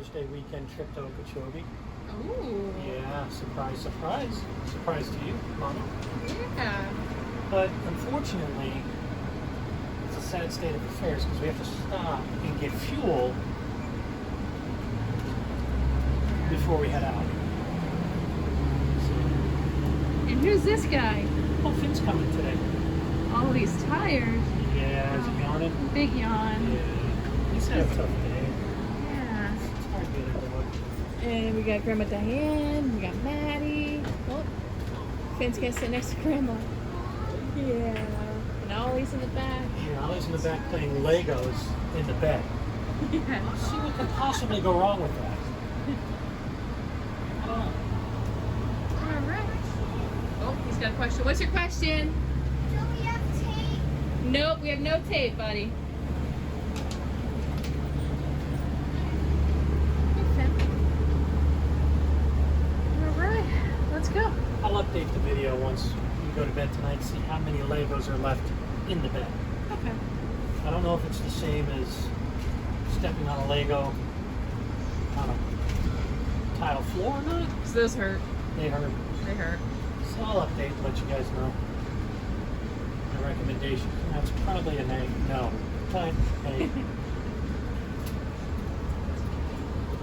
Father's Day weekend trip to Okeechobee. Ooh. Yeah, surprise, surprise. Surprise to you, Mama. Yeah. But unfortunately, it's a sad state of affairs because we have to stop and get fuel before we head out. And who's this guy? Oh, Finn's coming today. Oh, he's tired. Yeah, is he yawning? Big yawn. Yeah. He's had a tough day. Yeah. It's hard to get everyone. And we got Grandma Diane. We got Maddie. Oh, Finn's gonna sit next to Grandma. Yeah. And Ollie's in the back. Yeah, Ollie's in the back playing Legos in the bed. Yeah. Let's see what could possibly go wrong with that. All right. Oh, he's got a question. What's your question? Do we have tape? Nope, we have no tape, buddy. All right, let's go. I'll update the video once you go to bed tonight, see how many Legos are left in the bed. Okay. I don't know if it's the same as stepping on a Lego on a tile floor or not. So those hurt. They hurt. They hurt. So I'll update and let you guys know. My recommendation. That's probably a no. Fine. Hey.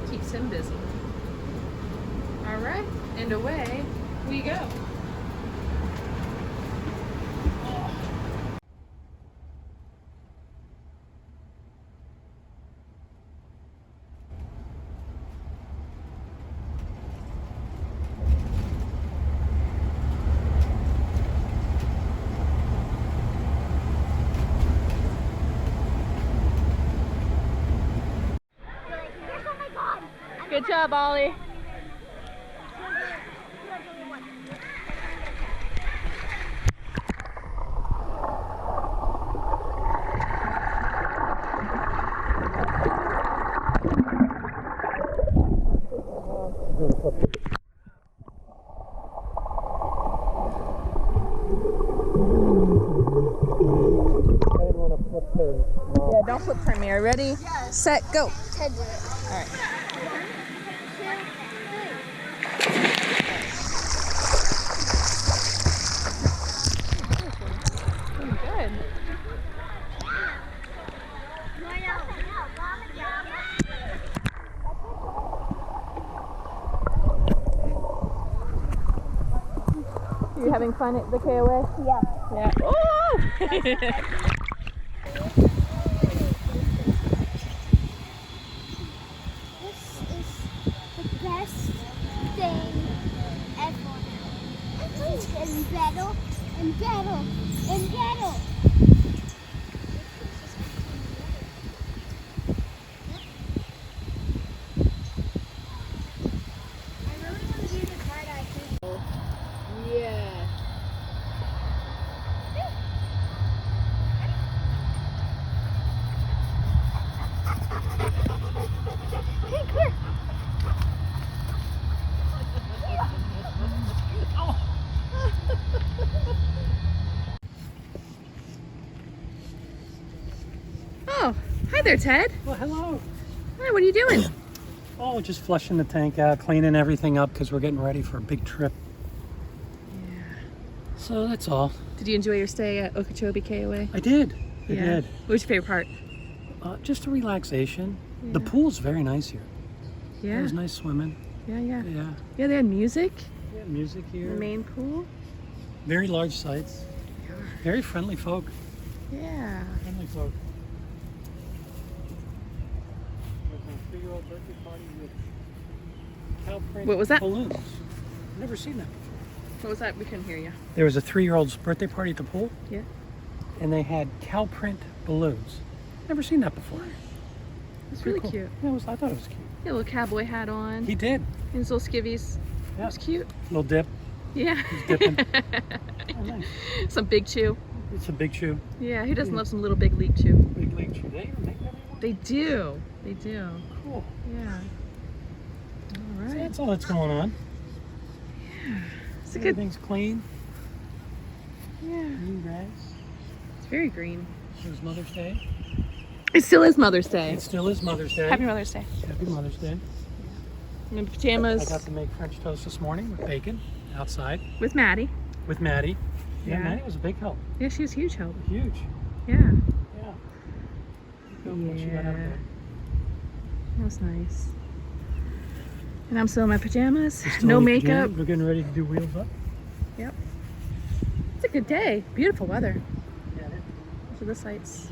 Keeps him busy. All right, and away we go. Good job, Ollie. Yeah, don't flip Premiere. Ready, set, go. Ted did it. All right. Good. You having fun at the KOA? Yeah. Yeah. Oh! This is the best thing ever. And battle, and battle, and battle. I really want to do the part I think. Yeah. Hey, here. Oh, hi there, Ted. Well, hello. Hi, what are you doing? Oh, just flushing the tank out, cleaning everything up because we're getting ready for a big trip. Yeah. So that's all. Did you enjoy your stay at Okeechobee KOA? I did. I did. What was your favorite part? Just a relaxation. The Yeah. pool's very nice here. It Yeah. was nice swimming. Yeah, yeah. Yeah. Yeah, they had music. Yeah, music The here. main pool. Very large sites. Very friendly folk. Yeah. Friendly folk. There's a 3-year-old birthday party with cow print What was that? balloons. Never seen that before. What was that? We couldn't hear you. There was a 3-year-old's birthday party at the pool, Yeah. and they had cow print balloons. Never seen that before. It's Pretty really cool. cute. Yeah, I thought it was cute. He had a little cowboy hat on. He did. And his little skivvies. Yeah. It was cute. Little dip. Yeah. He's dipping. Oh, nice. Some big chew. It's a big shoe. Yeah, who doesn't love some little big leap chew? Big league shoe. They even make that anymore? They do. They do. Cool. Yeah. All So right. that's all that's going on. It's a good. Everything's clean. Yeah. New grass. It's very green. It was Mother's Day. It still is Mother's Day. It still is Mother's Day. Happy Mother's Day. Happy Mother's Day. I'm in pajamas. I got to make French toast this morning with bacon outside with Maddie. with Maddie. Yeah, Yeah. Maddie was a big help. Yeah, she was huge help. Huge. Yeah. Yeah. When she got out of bed. That was nice. And I'm still in my pajamas. We're still No in makeup. pajamas. We're getting ready to do wheels up. Yep. It's a good day. Beautiful weather. Yeah. Those are the sights.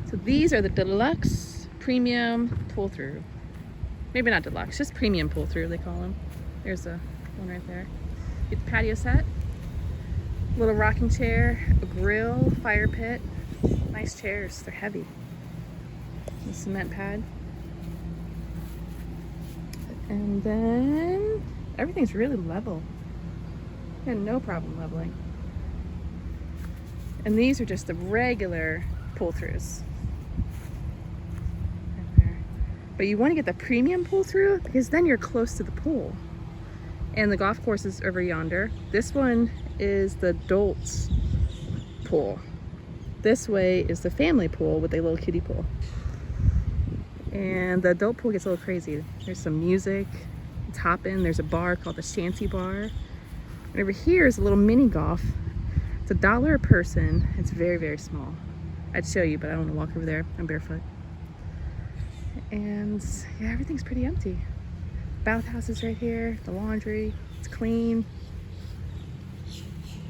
So these are the deluxe premium pull through. Maybe not deluxe, just premium pull through they call them. There's a one right there. Get the patio set. Little rocking chair, a grill, fire pit. Nice chairs. They're heavy. The cement pad. And then everything's really level. I had no problem leveling. And these are just the regular pull-throughs. Right there. But you want to get the premium pull-through because then you're close to the pool. And the golf course is over yonder. This one is the adults pool. This way is the family pool with a little kiddie pool. And the adult pool gets a little crazy. There's some music. It's hopping. There's a bar called the Shanty Bar. And over here is a little mini golf. It's $1 a person. It's very, very small. I'd show you, but I don't want to walk over there. I'm barefoot. And yeah, everything's pretty empty. Bathhouse is right here. The laundry. It's clean.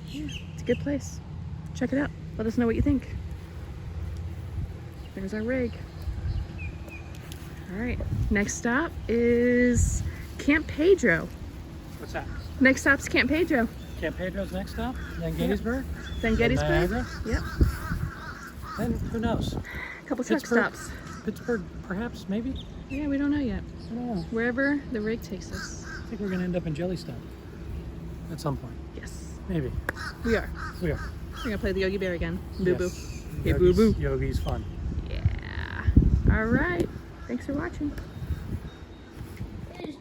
Yeah, it's a good place. Check it out. Let us know what you think. There's our rig. All right, next stop is Camp Pedro. What's that? Next stop's Camp Pedro. Camp Pedro's next stop. Then Gettysburg. Then Gettysburg. Niagara. Yep. Then who knows? A couple truck Pittsburgh. stops. Pittsburgh, perhaps, maybe. Yeah, we don't know yet. I don't know. Wherever the rig takes us. I think we're gonna end up in Jellystone at some point. Yes, Maybe. we are. We are. We're gonna play the Yogi Bear again. Boo boo. Yes. Yeah, boo boo. Yogi's fun. Yeah. All right. Thanks for watching.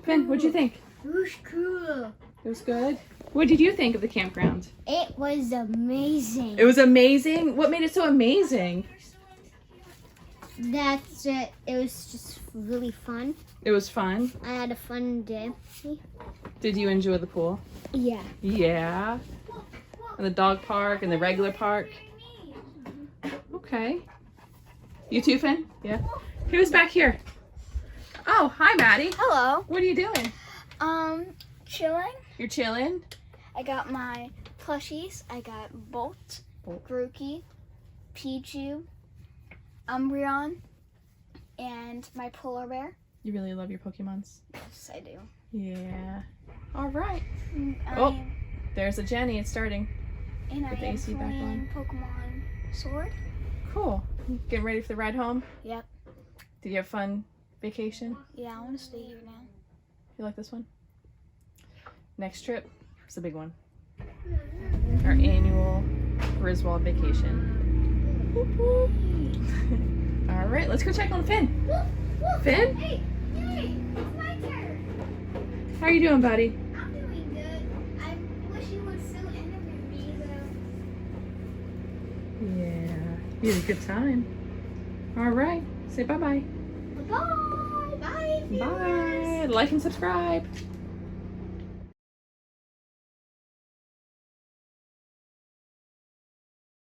Finn, what'd you think? It was cool. It was good. What did you think of the campground? It was amazing. It was amazing. What made it so amazing? That's it. It was just really fun. It was fun. I had a fun day. Did you enjoy the pool? Yeah. Yeah. And the dog park and the regular park. Okay. You too, Finn? Yeah. Who's back here? Oh, hi, Maddie. Hello. What are you doing? Chilling. You're chilling? I got my plushies. I got Bolt, Bolt. Grookey, Pichu, Umbreon, and my polar bear. You really love your Pokemons? Yes, I do. Yeah. All right. I Oh. am- There's a Jenny. It's starting. and I With the am AC back playing Pokemon Sword. Cool. Getting ready for the ride home? Yep. Did you have fun vacation? Yeah, I want to stay here now. You like this one? Next trip is the big one. Our annual Griswold vacation. Whoop, whoop. All right, let's go check on Finn. Finn? Hey, it's my turn. How are you doing, buddy? I'm doing good. I wish you would still interview me though. Yeah, you had a good time. All right, say bye-bye. Bye. Bye. Bye. Like and subscribe.